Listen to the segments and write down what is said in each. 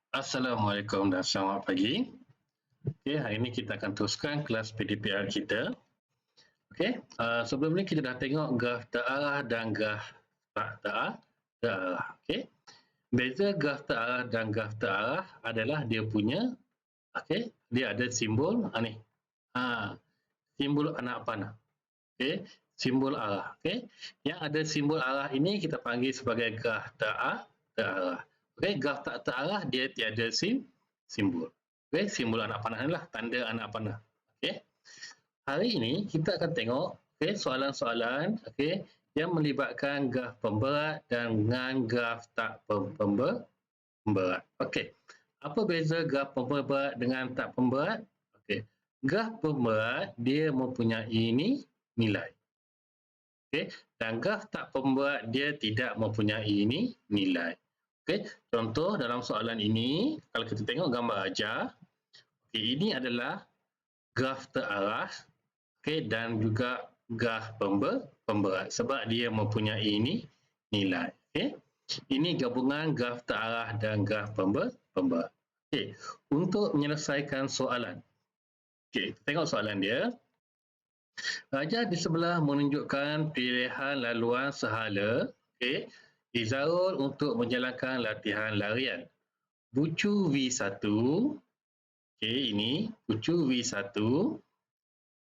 Assalamualaikum dan selamat pagi. Okey, hari ini kita akan teruskan kelas PDPR kita. Okey, sebelum ni kita dah tengok graf terarah dan graf tak terarah. Okey. Beza graf terarah dan graf terarah adalah dia punya, okey, dia ada simbol ni. Ha, simbol anak panah. Okey, simbol arah. Okey. Yang ada simbol arah ini kita panggil sebagai graf terarah. Okey, graf tak terarah dia tiada simbol. Okey, simbol anak panah inilah tanda anak panah. Okey. Hari ini kita akan tengok soalan-soalan yang melibatkan graf pemberat dengan graf tak pemberat. Okey. Apa beza graf pemberat dengan tak pemberat? Okey. Graf pemberat dia mempunyai nilai. Okey, dan graf tak pemberat dia tidak mempunyai nilai. Okey, contoh dalam soalan ini, kalau kita tengok gambar ajar, ini adalah graf terarah, dan juga graf pemberat sebab dia mempunyai nilai. Okey, ini gabungan graf terarah dan graf pemberat. Okey, untuk menyelesaikan soalan, kita tengok soalan dia. Raja di sebelah menunjukkan pilihan laluan sehala Izarul untuk menjalankan latihan larian. Bucu V1, ini bucu V1,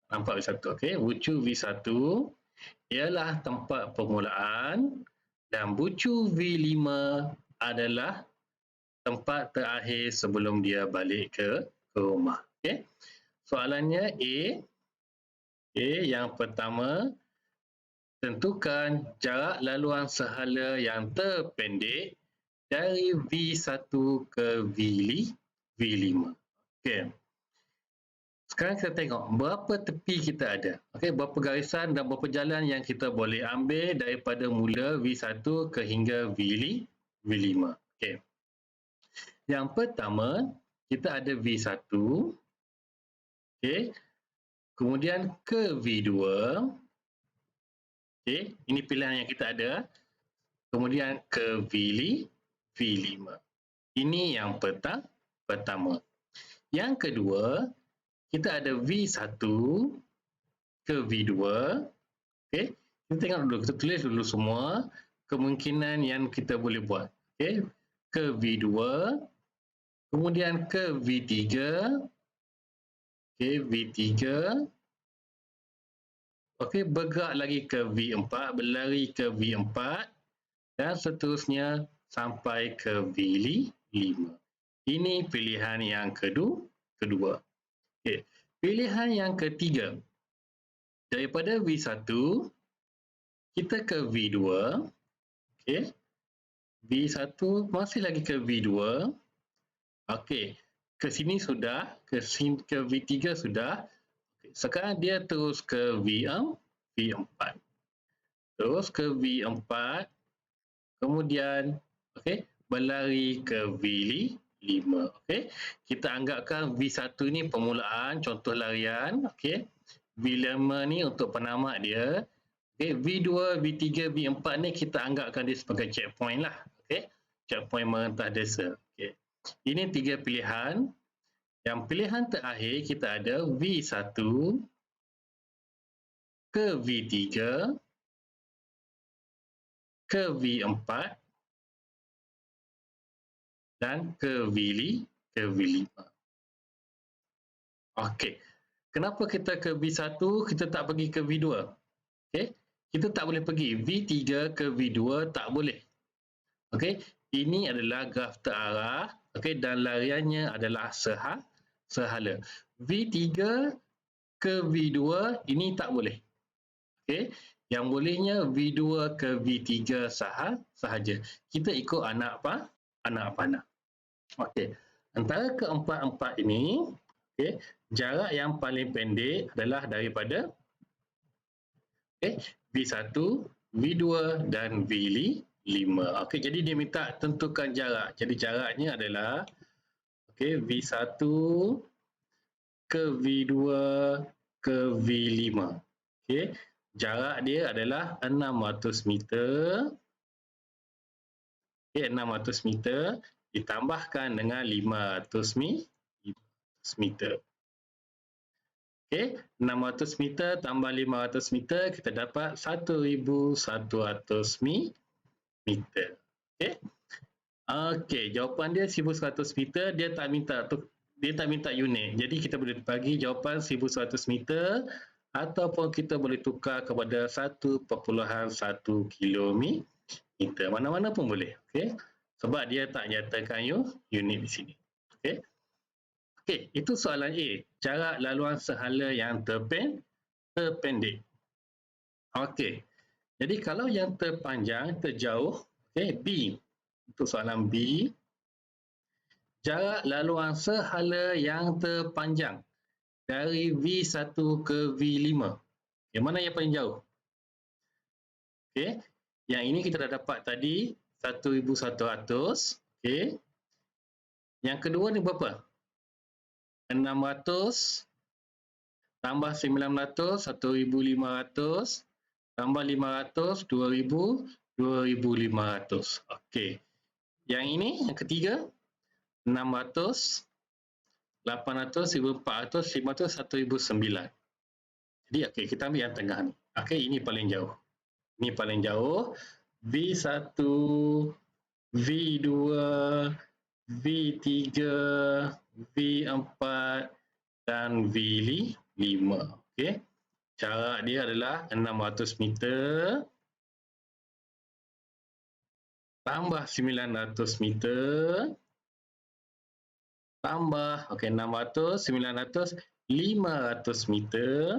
nampak V1, bucu V1 ialah tempat permulaan dan bucu V5 adalah tempat terakhir sebelum dia balik ke rumah. Soalannya A. Yang pertama, tentukan jarak laluan sehala yang terpendek dari V1 ke V5. Okey. Sekarang kita tengok berapa tepi kita ada. Berapa garisan dan berapa jalan yang kita boleh ambil daripada mula V1 ke hingga V5. Okey. Yang pertama, kita ada V1. Okey. Kemudian ke V2. Ini pilihan yang kita ada. Kemudian ke V5. Ini yang pertama. Yang kedua, kita ada V1 ke V2. Kita tengok dulu, kita tulis dulu semua kemungkinan yang kita boleh buat. Ke V2, kemudian ke V3, V3, bergerak lagi ke V4, berlari ke V4 dan seterusnya sampai ke V5. Ini pilihan yang kedua. Pilihan yang ketiga, daripada V1 kita ke V2. V1 masih lagi ke V2. Ke sini sudah, ke V3 sudah. Sekarang dia terus ke V4. Terus ke V4. Kemudian berlari ke V5. Kita anggapkan V1 ni permulaan, contoh larian. V5 ni untuk penamat dia. V2, V3, V4 ni kita anggapkan dia sebagai checkpoint lah. Checkpoint merentah desa. Ini tiga pilihan. Yang pilihan terakhir kita ada V1 ke V3 ke V4 dan ke V5. Kenapa kita ke V1, kita tak pergi ke V2? Kita tak boleh pergi. V3 ke V2 tak boleh. Ini adalah graf terarah dan lariannya adalah sehala. V3 ke V2 ini tak boleh. Yang bolehnya V2 ke V3 sahaja. Kita ikut anak panah. Antara keempat-empat ini, jarak yang paling pendek adalah daripada V1, V2 dan V5. Jadi dia minta tentukan jarak. Jadi jaraknya adalah V1 ke V2 ke V5. Jarak dia adalah 600 meter. 600 meter. ditambahkan dengan 500 meter. Okey, 600 meter tambah 500 meter, kita dapat 1,100 meter. Okey. Okey, jawapan dia 1,100 meter, dia tak minta unit. Jadi kita boleh bagi jawapan 1,100 meter ataupun kita boleh tukar kepada 1.1 kilometer. Mana-mana pun boleh. Okey. Sebab dia tak nyatakan unit di sini. Okey. Okey, itu soalan A. Jarak laluan sehala yang terpendek. Okey. Jadi kalau yang terpanjang, terjauh, okey, B. Untuk soalan B, jarak laluan sehala yang terpanjang dari V1 ke V5. Yang mana yang paling jauh? Okey. Yang ini kita dah dapat tadi 1,100. Okey. Yang kedua ni berapa? 600 tambah 900, 1,500 tambah 500, 2,500. Okey. Yang ini, yang ketiga, 600, 800, 1,400, 500, 1,900. Jadi, okey, kita ambil yang tengah ni. Okey, ini paling jauh. Ini paling jauh. V1, V2, V3, V4 dan V5. Okey. Jarak dia adalah 600 meter tambah 900 meter tambah 600, 900, 500 meter.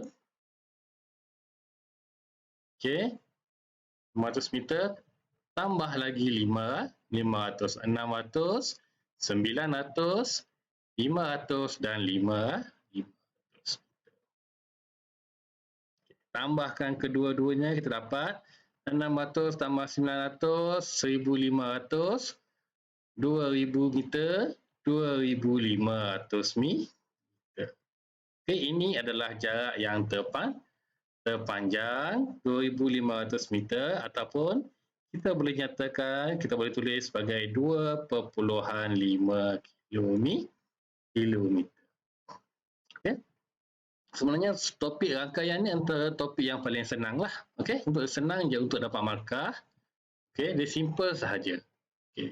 Okey. 500 meter tambah lagi 500, 600, 900, 500 dan 500. Tambahkan kedua-duanya, kita dapat 600 tambah 900, 1,500, 2,000 meter, 2,500 meter. Okey, ini adalah jarak yang terpanjang 2,500 meter ataupun kita boleh nyatakan, kita boleh tulis sebagai 2.5 kilometer. Okey. Sebenarnya topik rangkaian ni antara topik yang paling senang lah. Okey, untuk senang je untuk dapat markah. Okey, dia simple sahaja. Okey.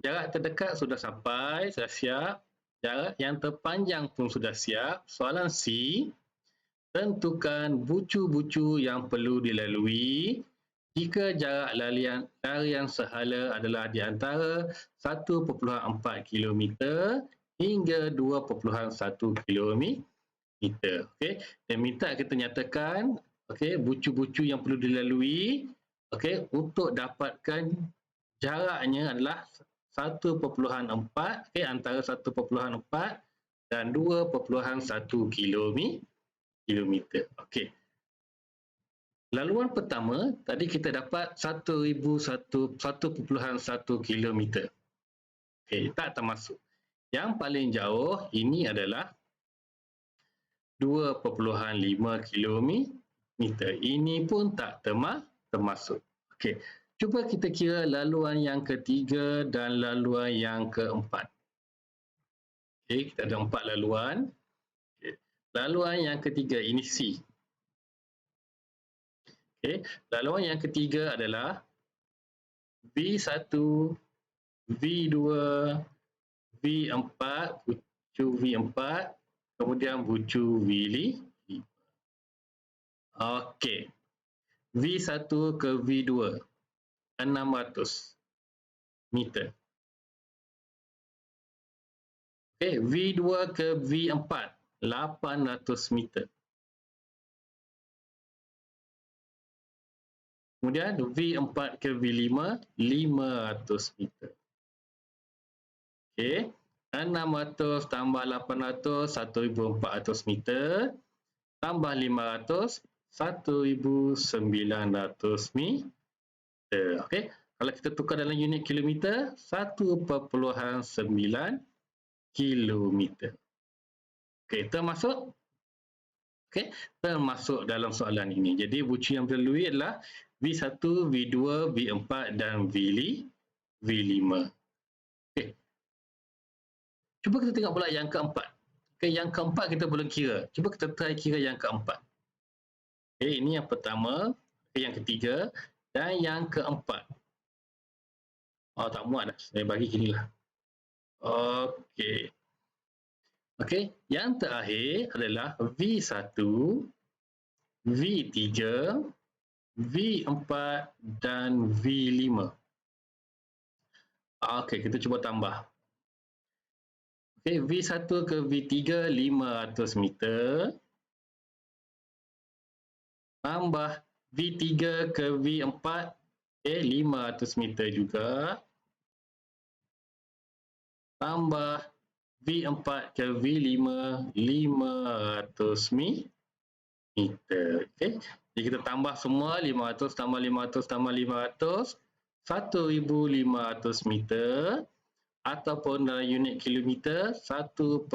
Jarak terdekat sudah sampai, sudah siap. Jarak yang terpanjang pun sudah siap. Soalan C, tentukan bucu-bucu yang perlu dilalui jika jarak larian sehala adalah di antara 1.4 km hingga 2.1 km. Okey, dan minta kita nyatakan okey bucu-bucu yang perlu dilalui okey untuk dapatkan jaraknya adalah 1.4 okey antara 1.4 dan 2.1 kilometer. Okey. Laluan pertama tadi kita dapat 1,1 kilometer. Okey, tak termasuk. Yang paling jauh ini adalah 2.5 kilometer. Ini pun tak termasuk. Okey, cuba kita kira laluan yang ketiga dan laluan yang keempat. Okey, kita ada 4 laluan. Okay. Laluan yang ketiga ini C. Okey, laluan yang ketiga adalah V1, V2, V4, bucu V4, kemudian bucu V5. Okey. V1 ke V2 600 meter. Okey, V2 ke V4 800 meter. Kemudian V4 ke V5 500 meter. Okey, 600 tambah 800 1,400 meter tambah 500 1,900 meter. Okey, kalau kita tukar dalam unit kilometer 1.9 kilometer. Okey, termasuk? Okey, termasuk dalam soalan ini. Jadi bucu yang dilalui adalah V1, V2, V4 dan V5. Okey, Cuba kita tengok pula yang keempat. Okay, yang keempat kita belum kira. Cuba kita try kira yang keempat. Okay, ini yang pertama, yang ketiga dan yang keempat. Oh, tak muat dah. Saya bagi gini lah. Okey. Okey, yang terakhir adalah V1, V3, V4 dan V5. Okey, kita cuba tambah. Okey, V1 ke V3 500 meter. Tambah V3 ke V4 500 meter juga. Tambah V4 ke V5 500 meter. Okay. Jadi kita tambah semua 500 tambah 500 tambah 500 1,500 meter ataupun dalam unit kilometer 1.5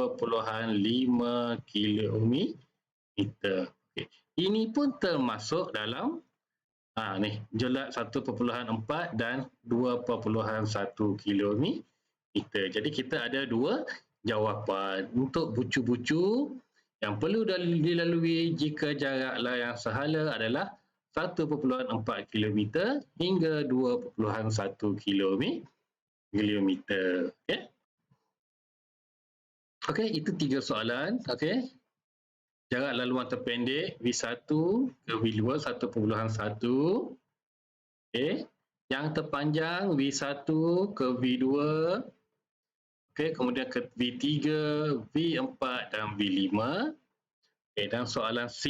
kilometer. Okay. Ini pun termasuk dalam ni jelat 1.4 dan 2.1 kilometer. Jadi kita ada dua jawapan. Untuk bucu-bucu yang perlu dilalui jika jaraklah yang sehala adalah 1.4 km hingga 2.1 km. Okay. Okey, itu 3 soalan. Okey. Jarak laluan terpendek V1 ke V2 1.1. Okey. Yang terpanjang V1 ke V2. Okey, kemudian ke V3, V4 dan V5. Okey, dan soalan C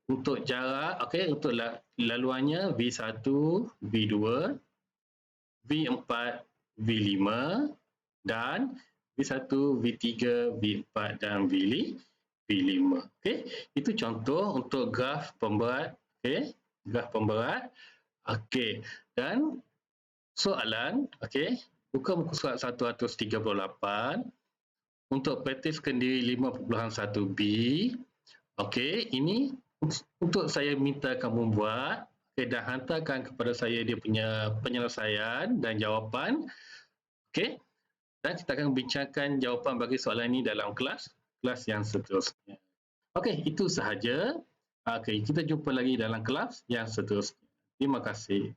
untuk jarak, okey, untuk laluannya V1, V2, V4, V5 dan V1, V3, V4 dan V5. Okey, itu contoh untuk graf pemberat, okey, graf pemberat. Okey, dan soalan, okey, buka muka surat 138 untuk praktiskan diri 5.1b. Okey, ini untuk saya minta kamu buat, okay, dan hantarkan kepada saya dia punya penyelesaian dan jawapan. Okey, dan kita akan bincangkan jawapan bagi soalan ini dalam kelas yang seterusnya. Okey, itu sahaja. Okey, kita jumpa lagi dalam kelas yang seterusnya. Terima kasih.